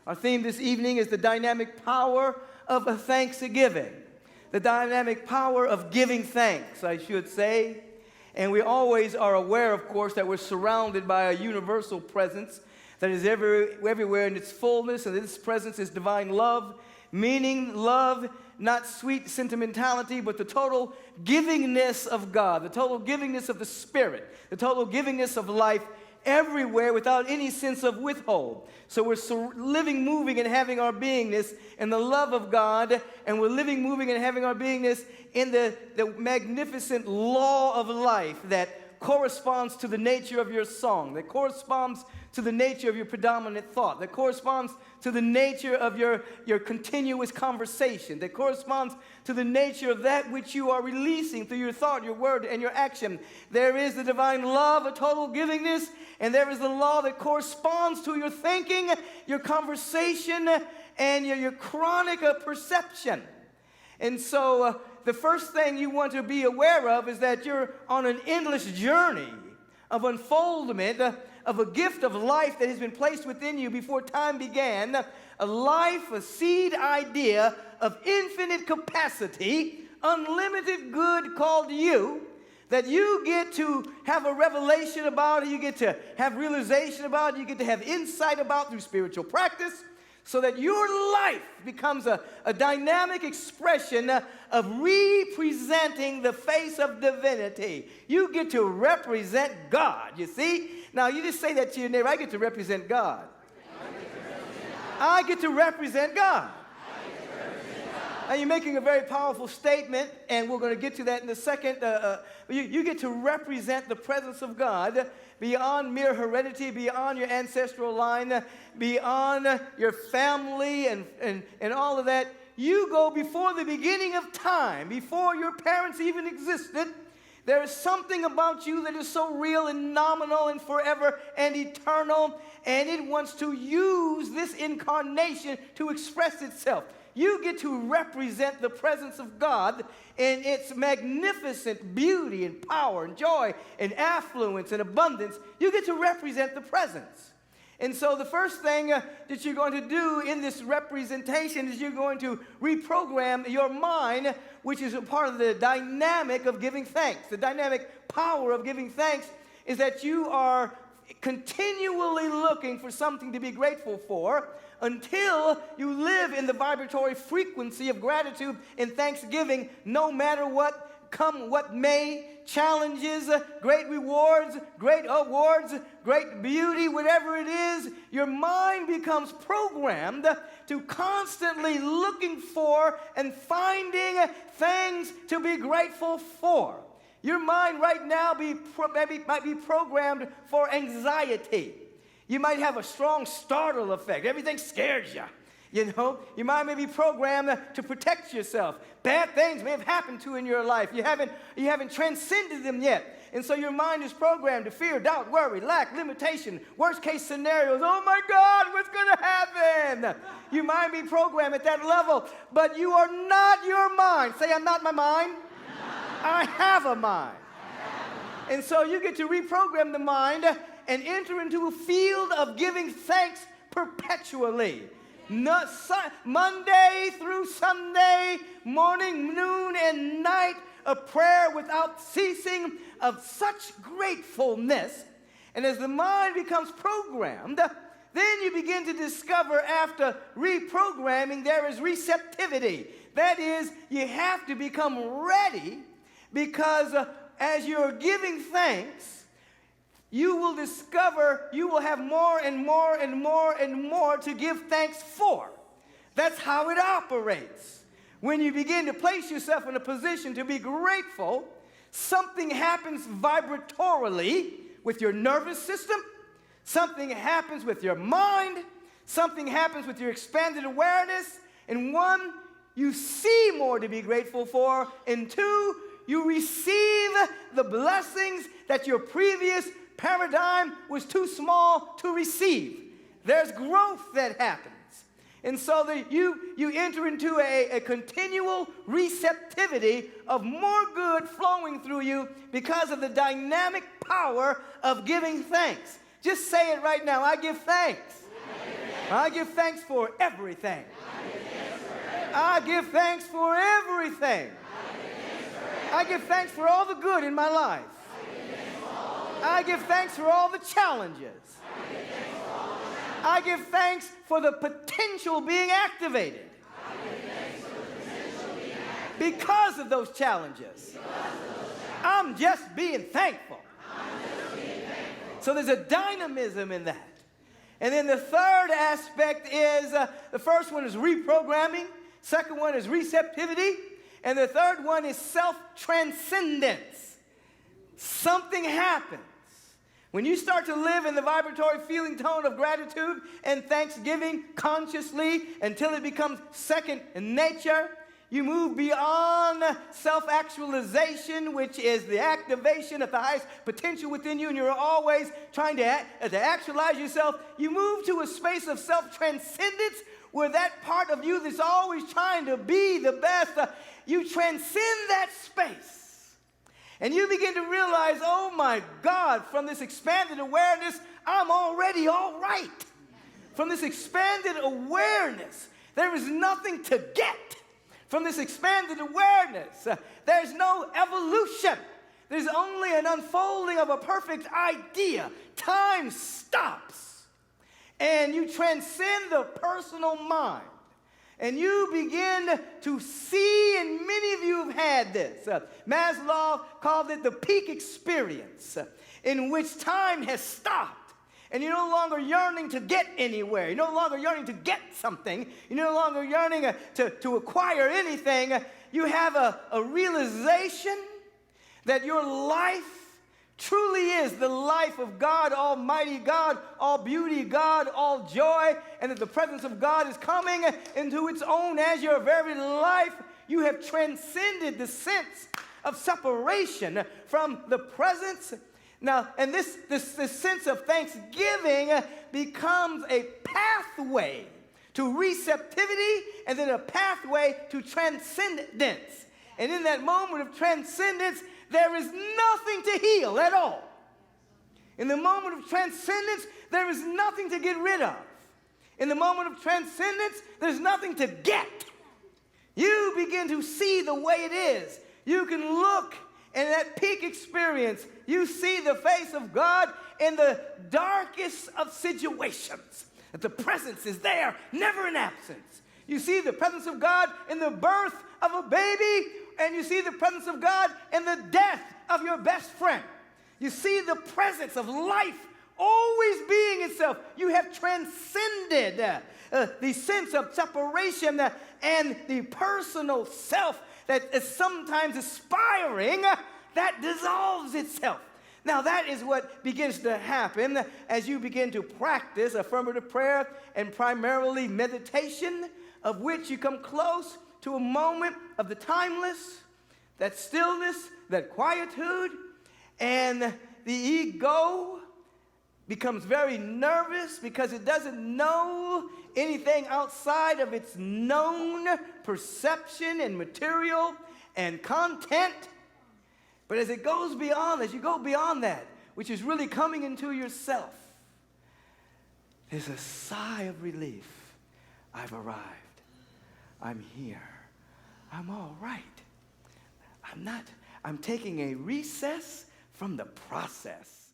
Our theme this evening is the dynamic power of thanksgiving. The dynamic power of giving thanks, I should say. And we always are aware, of course, that we're surrounded by a universal presence that is everywhere in its fullness, and this presence is divine love, meaning love, not sweet sentimentality, but the total givingness of God, the total givingness of the Spirit, the total givingness of life everywhere without any sense of withhold. So we're living, moving, and having our beingness in the love of God, and we're living, moving, and having our beingness in the magnificent law of life that corresponds to the nature of your song, that corresponds to the nature of your predominant thought, that corresponds to the nature of your continuous conversation, that corresponds to the nature of that which you are releasing through your thought, your word, and your action. There is the divine love, a total givingness, and there is the law that corresponds to your thinking, your conversation, and your chronic perception. And so the first thing you want to be aware of is that you're on an endless journey of unfoldment of a gift of life that has been placed within you before time began, a life, a seed idea of infinite capacity, unlimited good called you, that you get to have a revelation about, you get to have realization about, you get to have insight about through spiritual practice, so that your life becomes a dynamic expression of representing the face of divinity. You get to represent God, you see? Now, you just say that to your neighbor, I get to represent God. I get to represent God. Now, you're making a very powerful statement, and we're going to get to that in a second. You get to represent the presence of God beyond mere heredity, beyond your ancestral line, beyond your family and all of that. You go before the beginning of time, before your parents even existed. There is something about you that is so real and nominal and forever and eternal, and it wants to use this incarnation to express itself. You get to represent the presence of God in its magnificent beauty and power and joy and affluence and abundance. You get to represent the presence. And so the first thing that you're going to do in this representation is you're going to reprogram your mind, which is a part of the dynamic of giving thanks. The dynamic power of giving thanks is that you are continually looking for something to be grateful for until you live in the vibratory frequency of gratitude and thanksgiving, no matter what come what may, challenges, great rewards, great awards, great beauty, whatever it is, your mind becomes programmed to constantly looking for and finding things to be grateful for. Your mind right now might be programmed for anxiety. You might have a strong startle effect. Everything scares you. You know, your mind may be programmed to protect yourself. Bad things may have happened to you in your life. You haven't transcended them yet. And so your mind is programmed to fear, doubt, worry, lack, limitation, worst case scenarios. Oh my God, what's going to happen? You might be programmed at that level, but you are not your mind. Say, I'm not my mind. I have a mind. And so you get to reprogram the mind and enter into a field of giving thanks perpetually. Monday through Sunday, morning, noon, and night, a prayer without ceasing of such gratefulness. And as the mind becomes programmed, then you begin to discover after reprogramming there is receptivity. That is, you have to become ready because as you're giving thanks, you will discover you will have more and more and more and more to give thanks for. That's how it operates. When you begin to place yourself in a position to be grateful, something happens vibratorily with your nervous system, something happens with your mind, something happens with your expanded awareness, and one, you see more to be grateful for, and two, you receive the blessings that your previous paradigm was too small to receive. There's growth that happens. And so that you enter into a continual receptivity of more good flowing through you because of the dynamic power of giving thanks. Just say it right now. I give thanks. I give thanks for everything. I give thanks for everything. I give thanks for all the good in my life. I give thanks for all the challenges. I give thanks for the potential being activated because of those challenges. I'm just being thankful. So there's a dynamism in that. And then the third aspect is, the first one is reprogramming. Second one is receptivity. And the third one is self-transcendence. Something happens when you start to live in the vibratory feeling tone of gratitude and thanksgiving consciously until it becomes second nature. You move beyond self-actualization, which is the activation of the highest potential within you, and you're always trying to actualize yourself. You move to a space of self-transcendence where that part of you that's always trying to be the best, you transcend that space. And you begin to realize, oh my God, from this expanded awareness, I'm already all right. From this expanded awareness, there is nothing to get. From this expanded awareness, there's no evolution. There's only an unfolding of a perfect idea. Time stops. And you transcend the personal mind. And you begin to see, and many of you have had this. Maslow called it the peak experience, in which time has stopped. And you're no longer yearning to get anywhere. You're no longer yearning to get something. You're no longer yearning to acquire anything. You have a realization that your life truly is the life of God, Almighty God, all beauty God, all joy, and that the presence of God is coming into its own as your very life. You have transcended the sense of separation from the presence. Now, and this sense of thanksgiving becomes a pathway to receptivity and then a pathway to transcendence. And in that moment of transcendence, there is nothing to heal at all. In the moment of transcendence, there is nothing to get rid of. In the moment of transcendence, there's nothing to get. You begin to see the way it is. You can look in that peak experience. You see the face of God in the darkest of situations. That the presence is there, never in absence. You see the presence of God in the birth of a baby, and you see the presence of God in the death of your best friend. You see the presence of life always being itself. You have transcended the sense of separation and the personal self that is sometimes aspiring, that dissolves itself. Now that is what begins to happen as you begin to practice affirmative prayer and primarily meditation, of which you come close to a moment of the timeless, that stillness, that quietude, and the ego becomes very nervous because it doesn't know anything outside of its known perception and material and content. But as it goes beyond, as you go beyond that, which is really coming into yourself, there's a sigh of relief. I've arrived. I'm here. I'm all right. I'm taking a recess from the process.